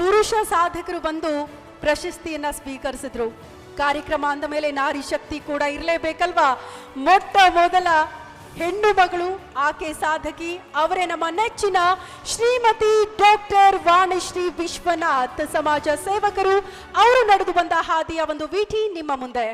ಪುರುಷ ಸಾಧಕರು ಬಂದು ಪ್ರಶಸ್ತಿಯನ್ನ ಸ್ವೀಕರಿಸಿದ್ರು. ಕಾರ್ಯಕ್ರಮ ಅಂದ ಮೇಲೆ ನಾರಿ ಶಕ್ತಿ ಕೂಡ ಇರಲೇಬೇಕಲ್ವಾ. ಮೊಟ್ಟ ಮೊದಲ ಹೆಣ್ಣು ಮಗಳು ಆಕೆ ಸಾಧಕಿ ಅವರೇ ನಮ್ಮ ನೆಚ್ಚಿನ ಶ್ರೀಮತಿ ಡಾಕ್ಟರ್ ವಾಣಿಶ್ರೀ ವಿಶ್ವನಾಥ್, ಸಮಾಜ ಸೇವಕರು. ಅವರು ನಡೆದು ಬಂದ ಹಾದಿಯ ಒಂದು ವಿಧಿ ನಿಮ್ಮ ಮುಂದೆ.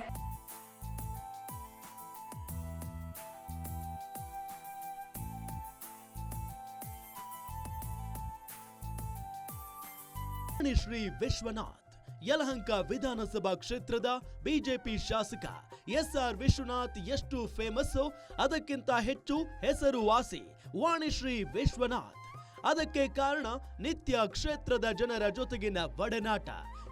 ವಾಣಿಶ್ರೀ ವಿಶ್ವನಾಥ್ ಯಲಹಂಕ ವಿಧಾನಸಭಾ ಕ್ಷೇತ್ರದ ಬಿಜೆಪಿ ಶಾಸಕ ಎಸ್ಆರ್ ವಿಶ್ವನಾಥ್ ಎಷ್ಟು ಫೇಮಸ್, ಅದಕ್ಕಿಂತ ಹೆಚ್ಚು ಹೆಸರುವಾಸಿ ವಾಣಿಶ್ರೀ ವಿಶ್ವನಾಥ್. ಅದಕ್ಕೆ ಕಾರಣ ನಿತ್ಯ ಕ್ಷೇತ್ರದ ಜನರ ಜೊತೆಗಿನ ಒಡನಾಟ.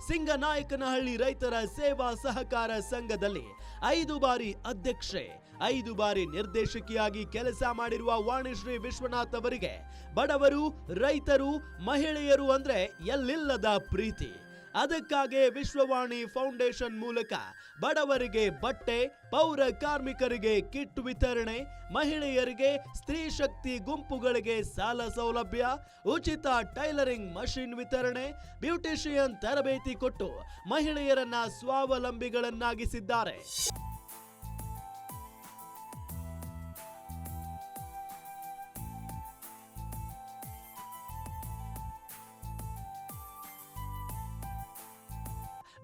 ಸಿಂಗನಾಯಕನಹಳ್ಳಿ ರೈತರ ಸೇವಾ ಸಹಕಾರ ಸಂಘದಲ್ಲಿ 5 ಬಾರಿ ಅಧ್ಯಕ್ಷೆ, 5 ಬಾರಿ ನಿರ್ದೇಶಕಿಯಾಗಿ ಕೆಲಸ ಮಾಡಿರುವ ವಾಣಿಶ್ರೀ ವಿಶ್ವನಾಥ್ ಅವರಿಗೆ ಬಡವರು, ರೈತರು, ಮಹಿಳೆಯರು ಅಂದ್ರೆ ಎಲ್ಲಿಲ್ಲದ ಪ್ರೀತಿ. ಅದಕ್ಕಾಗಿ ವಿಶ್ವವಾಣಿ ಫೌಂಡೇಶನ್ ಮೂಲಕ ಬಡವರಿಗೆ ಬಟ್ಟೆ, ಪೌರ ಕಾರ್ಮಿಕರಿಗೆ ಕಿಟ್ ವಿತರಣೆ, ಮಹಿಳೆಯರಿಗೆ ಸ್ತ್ರೀ ಶಕ್ತಿ ಗುಂಪುಗಳಿಗೆ ಸಾಲ ಸೌಲಭ್ಯ, ಉಚಿತ ಟೈಲರಿಂಗ್ ಮಷಿನ್ ವಿತರಣೆ, ಬ್ಯೂಟಿಷಿಯನ್ ತರಬೇತಿ ಕೊಟ್ಟು ಮಹಿಳೆಯರನ್ನ ಸ್ವಾವಲಂಬಿಗಳನ್ನಾಗಿಸಿದ್ದಾರೆ.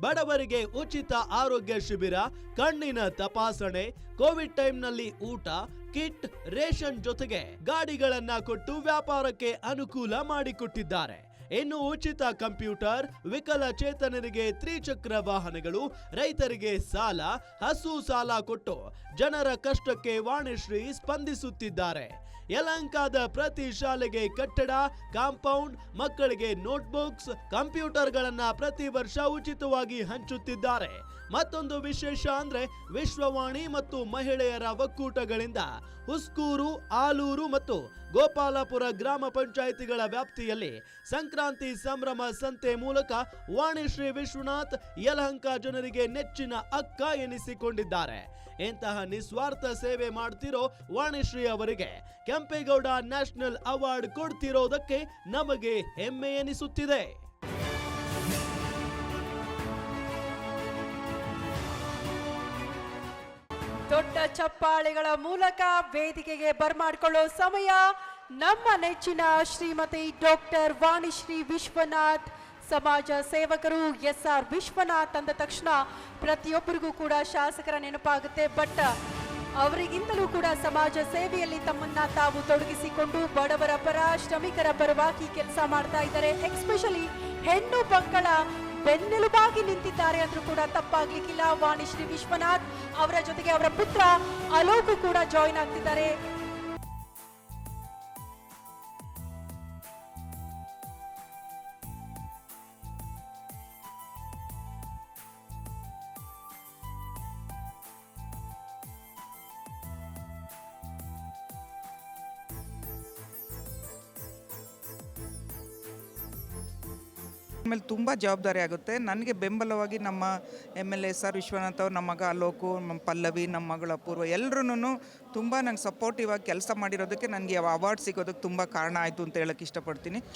ಬಡವರಿಗೆ ಉಚಿತ ಆರೋಗ್ಯ ಶಿಬಿರ, ಕಣ್ಣಿನ ತಪಾಸಣೆ, ಕೋವಿಡ್ ಟೈಮ್ನಲ್ಲಿ ಊಟ, ಕಿಟ್, ರೇಷನ್ ಜೊತೆಗೆ ಗಾಡಿಗಳನ್ನ ಕೊಟ್ಟು ವ್ಯಾಪಾರಕ್ಕೆ ಅನುಕೂಲ ಮಾಡಿಕೊಟ್ಟಿದ್ದಾರೆ. ಇನ್ನು ಉಚಿತ ಕಂಪ್ಯೂಟರ್, ವಿಕಲಚೇತನರಿಗೆ ತ್ರಿಚಕ್ರ ವಾಹನಗಳು, ರೈತರಿಗೆ ಸಾಲ, ಹಸು ಸಾಲ ಕೊಟ್ಟು ಜನರ ಕಷ್ಟಕ್ಕೆ ವಾಣಿಶ್ರೀ ಸ್ಪಂದಿಸುತ್ತಿದ್ದಾರೆ. ಯಲಹಂಕದ ಪ್ರತಿ ಶಾಲೆಗೆ ಕಟ್ಟಡ, ಕಾಂಪೌಂಡ್, ಮಕ್ಕಳಿಗೆ ನೋಟ್ಬುಕ್ಸ್, ಕಂಪ್ಯೂಟರ್ಗಳನ್ನ ಪ್ರತಿ ವರ್ಷ ಉಚಿತವಾಗಿ ಹಂಚುತ್ತಿದ್ದಾರೆ. ಮತ್ತೊಂದು ವಿಶೇಷ ಅಂದ್ರೆ ವಿಶ್ವವಾಣಿ ಮತ್ತು ಮಹಿಳೆಯರ ಒಕ್ಕೂಟಗಳಿಂದ ಹುಸ್ಕೂರು, ಆಲೂರು ಮತ್ತು ಗೋಪಾಲಪುರ ಗ್ರಾಮ ಪಂಚಾಯಿತಿಗಳ ವ್ಯಾಪ್ತಿಯಲ್ಲಿ ಸಂಕ್ರಾಂತಿ ಸಂಭ್ರಮ ಸಂತೆ ಮೂಲಕ ವಾಣಿಶ್ರೀ ವಿಶ್ವನಾಥ್ ಯಲಹಂಕ ಜನರಿಗೆ ನೆಚ್ಚಿನ ಅಕ್ಕ ಎನಿಸಿಕೊಂಡಿದ್ದಾರೆ. ಇಂತಹ ನಿಸ್ವಾರ್ಥ ಸೇವೆ ಮಾಡ್ತಿರೋ ವಾಣಿಶ್ರೀ ಅವರಿಗೆ ಕೆಂಪೇಗೌಡ ನ್ಯಾಷನಲ್ ಅವಾರ್ಡ್ ಕೊಡ್ತಿರೋದಕ್ಕೆ ನಮಗೆ ಹೆಮ್ಮೆ ಎನಿಸುತ್ತಿದೆ. ದೊಡ್ಡ ಚಪ್ಪಾಳೆಗಳ ಮೂಲಕ ವೇದಿಕೆಗೆ ಬರ್ಮಾಡ್ಕೊಳ್ಳೋ ಸಮಯ. ನಮ್ಮ ನೆಚ್ಚಿನ ಶ್ರೀಮತಿ ಡಾಕ್ಟರ್ ವಾಣಿಶ್ರೀ ವಿಶ್ವನಾಥ್, ಸಮಾಜ ಸೇವಕರು. ಎಸ್ಆರ್ ವಿಶ್ವನಾಥ್ ಅಂದ ತಕ್ಷಣ ಪ್ರತಿಯೊಬ್ಬರಿಗೂ ಕೂಡ ಶಾಸಕರ ನೆನಪಾಗುತ್ತೆ. ಬಟ್ ಅವರಿಗಿಂತಲೂ ಕೂಡ ಸಮಾಜ ಸೇವೆಯಲ್ಲಿ ತಮ್ಮನ್ನ ತಾವು ತೊಡಗಿಸಿಕೊಂಡು ಬಡವರ ಪರ, ಶ್ರಮಿಕರ ಪರವಾಗಿ ಕೆಲಸ ಮಾಡ್ತಾ ಇದ್ದಾರೆ. ಎಕ್ಸ್ಪೆಷಲಿ ಹೆಣ್ಣು ಮಕ್ಕಳ ಬೆನ್ನೆಲುಬಾಗಿ ನಿಂತಿದ್ದಾರೆ ಅಂದ್ರೂ ಕೂಡ ತಪ್ಪಾಗ್ಲಿಕ್ಕಿಲ್ಲ. ವಾಣಿಶ್ರೀ ವಿಶ್ವನಾಥ್ ಅವರ ಜೊತೆಗೆ ಅವರ ಪುತ್ರ ಅಲೋಕ್ ಕೂಡ ಜಾಯಿನ್ ಆಗ್ತಿದ್ದಾರೆ. ಆಮೇಲೆ ತುಂಬ ಜವಾಬ್ದಾರಿ ಆಗುತ್ತೆ. ನನಗೆ ಬೆಂಬಲವಾಗಿ ನಮ್ಮ MLA ಸರ್ ವಿಶ್ವನಾಥ್ ಅವರು, ನಮ್ಮ ಮಗ ಅಲೋಕು, ನಮ್ಮ ಪಲ್ಲವಿ, ನಮ್ಮ ಮಗಳ ಅಪೂರ್ವ ಎಲ್ಲರೂ ತುಂಬ ನಂಗೆ ಸಪೋರ್ಟಿವ್ ಆಗಿ ಕೆಲಸ ಮಾಡಿರೋದಕ್ಕೆ ನನಗೆ ಅವಾರ್ಡ್ ಸಿಗೋದಕ್ಕೆ ತುಂಬ ಕಾರಣ ಆಯಿತು ಅಂತ ಹೇಳಕ್ಕೆ ಇಷ್ಟಪಡ್ತೀನಿ.